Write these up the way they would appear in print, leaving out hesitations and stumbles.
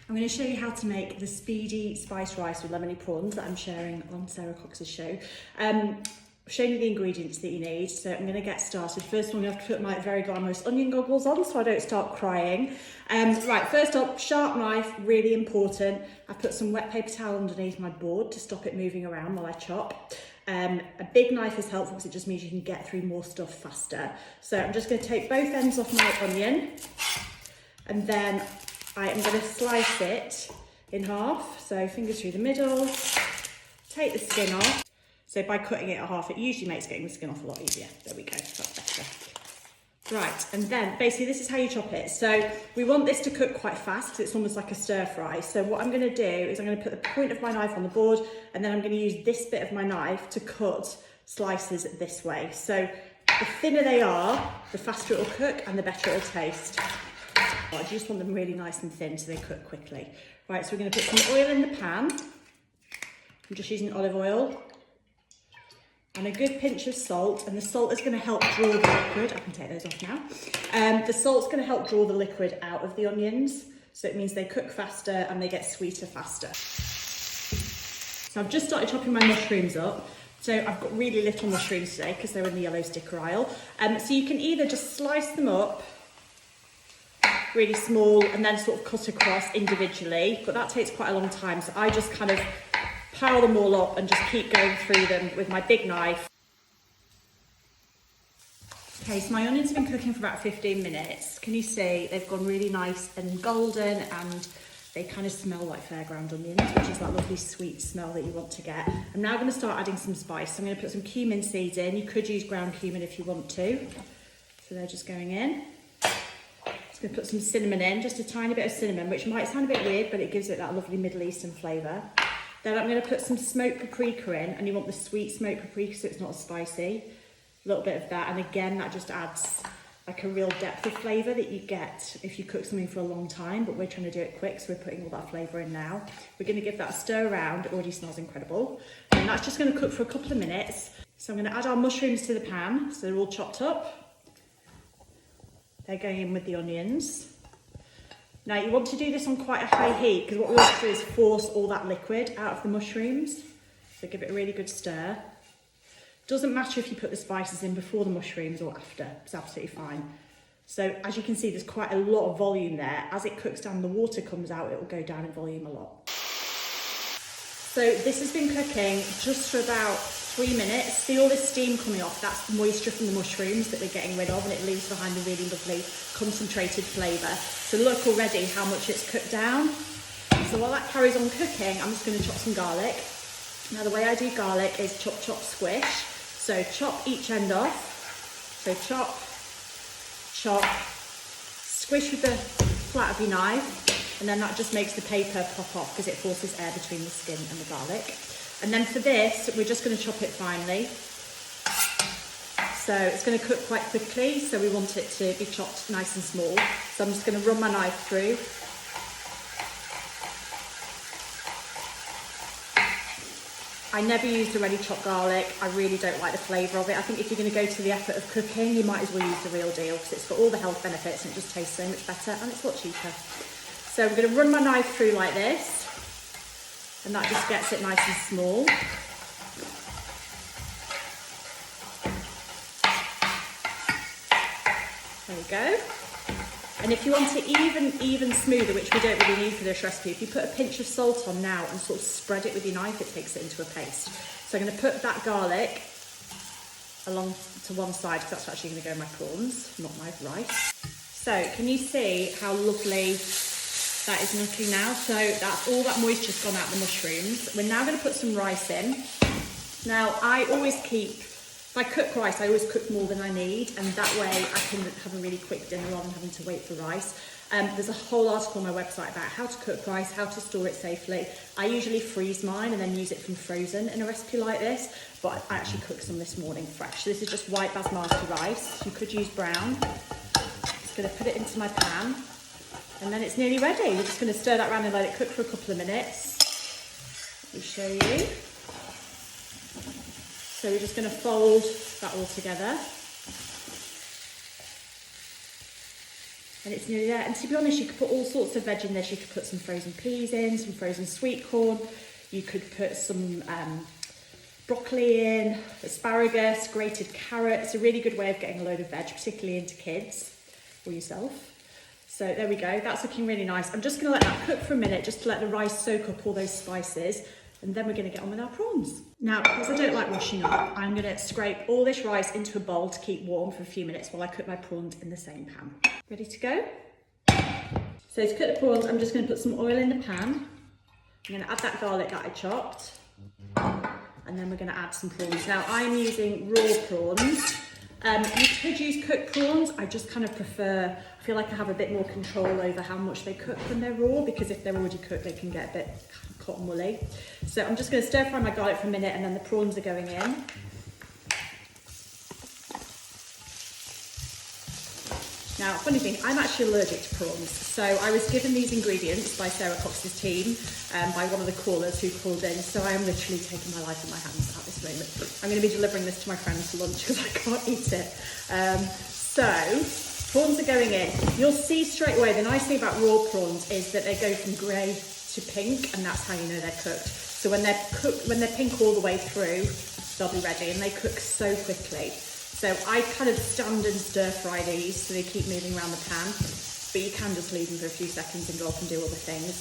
I'm going to show you how to make the Speedy spiced rice with lemony prawns that I'm sharing on Sara Cox's show. I've shown you the ingredients that you need, so I'm going to get started. First of all, I have to put my very glamorous onion goggles on so I don't start crying. Right, first up, sharp knife, really important. I've put some wet paper towel underneath my board to stop it moving around while I chop. A big knife is helpful because it just means you can get through more stuff faster. So I'm just going to take both ends off my onion, and then I am going to slice it in half. So fingers through the middle, take the skin off. So by cutting it in half, it usually makes getting the skin off a lot easier. There we go, that's better. Right, and then basically this is how you chop it. So we want this to cook quite fast because it's almost like a stir fry. So what I'm going to do is I'm going to put the point of my knife on the board, and then I'm going to use this bit of my knife to cut slices this way. So the thinner they are, the faster it'll cook and the better it'll taste. I just want them really nice and thin so they cook quickly. Right, so we're going to put some oil in the pan. I'm just using olive oil. And a good pinch of salt, and the salt is going to help draw the liquid. I can take those off now. The salt's going to help draw the liquid out of the onions, so it means they cook faster and they get sweeter faster. So I've just started chopping my mushrooms up. So I've got really little mushrooms today because they're in the yellow sticker aisle. So you can either just slice them up really small and then sort of cut across individually, but that takes quite a long time. So I just kind of pile them all up and just keep going through them with my big knife. Okay, so my onions have been cooking for about 15 minutes. Can you see they've gone really nice and golden, and they kind of smell like fairground onions, which is that lovely sweet smell that you want to get. I'm now going to start adding some spice. So I'm going to put some cumin seeds in. You could use ground cumin if you want to. So they're just going in. I'm going to put some cinnamon in, just a tiny bit of cinnamon, which might sound a bit weird, but it gives it that lovely Middle Eastern flavour. Then I'm going to put some smoked paprika in, and you want the sweet smoked paprika so it's not as spicy. A little bit of that, and again that just adds like a real depth of flavour that you get if you cook something for a long time, but we're trying to do it quick, so we're putting all that flavour in now. We're going to give that a stir around. It already smells incredible. And that's just going to cook for a couple of minutes. So I'm going to add our mushrooms to the pan, so they're all chopped up. They're going in with the onions. Now you want to do this on quite a high heat because what we want to do is force all that liquid out of the mushrooms. So give it a really good stir. Doesn't matter if you put the spices in before the mushrooms or after, it's absolutely fine. So as you can see, there's quite a lot of volume there. As it cooks down, the water comes out, it will go down in volume a lot. So this has been cooking just for about 3 minutes. See all this steam coming off? That's the moisture from the mushrooms that we're getting rid of, and it leaves behind a really lovely concentrated flavour. So look already how much it's cooked down. So while that carries on cooking, I'm just going to chop some garlic. Now the way I do garlic is chop, chop, squish. So chop each end off. So chop, chop, squish with the flat of your knife. And then that just makes the paper pop off because it forces air between the skin and the garlic. And then for this, we're just going to chop it finely. So it's going to cook quite quickly, so we want it to be chopped nice and small. So I'm just going to run my knife through. I never use the ready chopped garlic. I really don't like the flavour of it. I think if you're going to go to the effort of cooking, you might as well use the real deal because it's got all the health benefits and it just tastes so much better and it's a lot cheaper. So I'm going to run my knife through like this, and that just gets it nice and small. There we go. And if you want it even smoother, which we don't really need for this recipe, if you put a pinch of salt on now and sort of spread it with your knife, it takes it into a paste. So I'm going to put that garlic along to one side because that's actually going to go in my prawns, not my rice. So can you see how lovely that is looking now? So that's all that moisture's gone out the mushrooms. We're now going to put some rice in. Now I always keep, if I cook rice, I always cook more than I need, and that way I can have a really quick dinner rather than having to wait for rice. There's a whole article on my website about how to cook rice, how to store it safely. I usually freeze mine and then use it from frozen in a recipe like this, but I actually cooked some this morning fresh. So this is just white basmati rice. You could use brown. Just going to put it into my pan. And then it's nearly ready. We're just going to stir that around and let it cook for a couple of minutes. Let me show you. So we're just going to fold that all together. And it's nearly there. And to be honest, you could put all sorts of veg in this. You could put some frozen peas in, some frozen sweet corn. You could put some broccoli in, asparagus, grated carrot. It's a really good way of getting a load of veg, particularly into kids or yourself. So there we go, that's looking really nice. I'm just gonna let that cook for a minute, just to let the rice soak up all those spices, and then we're gonna get on with our prawns. Now, because I don't like washing up, I'm gonna scrape all this rice into a bowl to keep warm for a few minutes while I cook my prawns in the same pan. Ready to go? So to cook the prawns, I'm just gonna put some oil in the pan. I'm gonna add that garlic that I chopped, and then we're gonna add some prawns. Now, I'm using raw prawns. You could use cooked prawns. I just kind of prefer, I feel like I have a bit more control over how much they cook when they're raw, because if they're already cooked, they can get a bit cotton woolly. So I'm just going to stir fry my garlic for a minute, and then the prawns are going in. Now, funny thing, I'm actually allergic to prawns. So I was given these ingredients by Sara Cox's team, by one of the callers who called in. So I am literally taking my life in my hands at this moment. I'm going to be delivering this to my friends for lunch because I can't eat it. So prawns are going in. You'll see straight away, the nice thing about raw prawns is that they go from grey to pink, and that's how you know they're cooked. So when they're cooked, when they're pink all the way through, they'll be ready, and they cook so quickly. So I kind of stand and stir fry these so they keep moving around the pan, but you can just leave them for a few seconds and go off and do other things.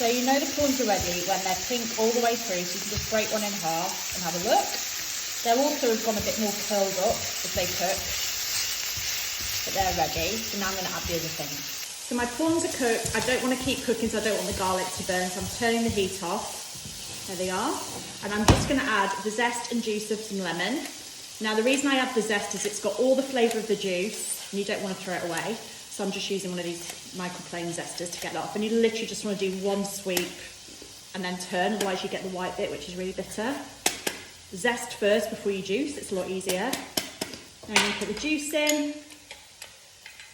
So you know the prawns are ready when they're pink all the way through, so you can just break one in half and have a look. They'll also have gone a bit more curled up as they cook, but they're ready. So now I'm going to add the other things. So my prawns are cooked. I don't want to keep cooking, so I don't want the garlic to burn, so I'm turning the heat off. There they are. And I'm just going to add the zest and juice of some lemon. Now, the reason I add the zest is it's got all the flavour of the juice, and you don't want to throw it away. So I'm just using one of these microplane zesters to get that off. And you literally just want to do one sweep and then turn, otherwise you get the white bit, which is really bitter. Zest first before you juice, it's a lot easier. Now you put the juice in.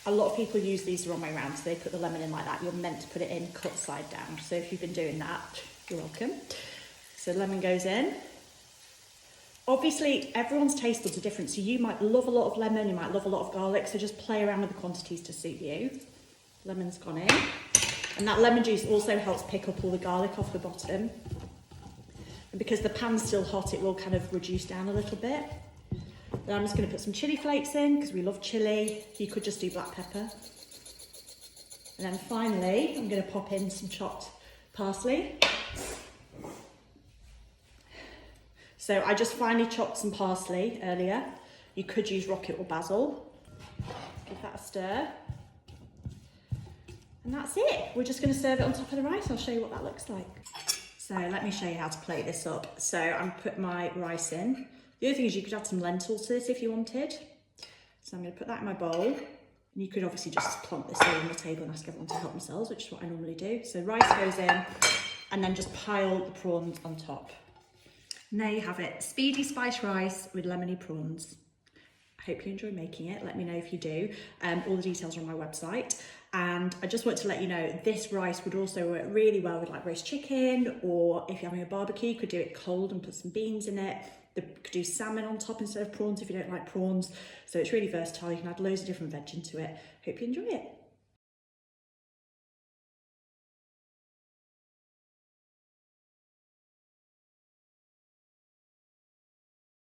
A lot of people use these the wrong way around, so they put the lemon in like that. You're meant to put it in cut side down. So if you've been doing that, you're welcome. So lemon goes in. Obviously, everyone's taste buds are different, so you might love a lot of lemon, you might love a lot of garlic, so just play around with the quantities to suit you. Lemon's gone in. And that lemon juice also helps pick up all the garlic off the bottom. And because the pan's still hot, it will kind of reduce down a little bit. Then I'm just going to put some chilli flakes in, because we love chilli. You could just do black pepper. And then finally, I'm going to pop in some chopped parsley. So I just finely chopped some parsley earlier. You could use rocket or basil. Give that a stir. And that's it. We're just going to serve it on top of the rice. I'll show you what that looks like. So let me show you how to plate this up. So I'm put my rice in. The other thing is you could add some lentils to this if you wanted. So I'm going to put that in my bowl. And you could obviously just plonk this all on the table and ask everyone to help themselves, which is what I normally do. So rice goes in, and then just pile the prawns on top. And there you have it, speedy spice rice with lemony prawns. I hope you enjoy making it. Let me know if you do. All the details are on my website. And I just want to let you know, this rice would also work really well with like roast chicken, or if you're having a barbecue, you could do it cold and put some beans in it. You could do salmon on top instead of prawns if you don't like prawns. So it's really versatile. You can add loads of different veg into it. Hope you enjoy it.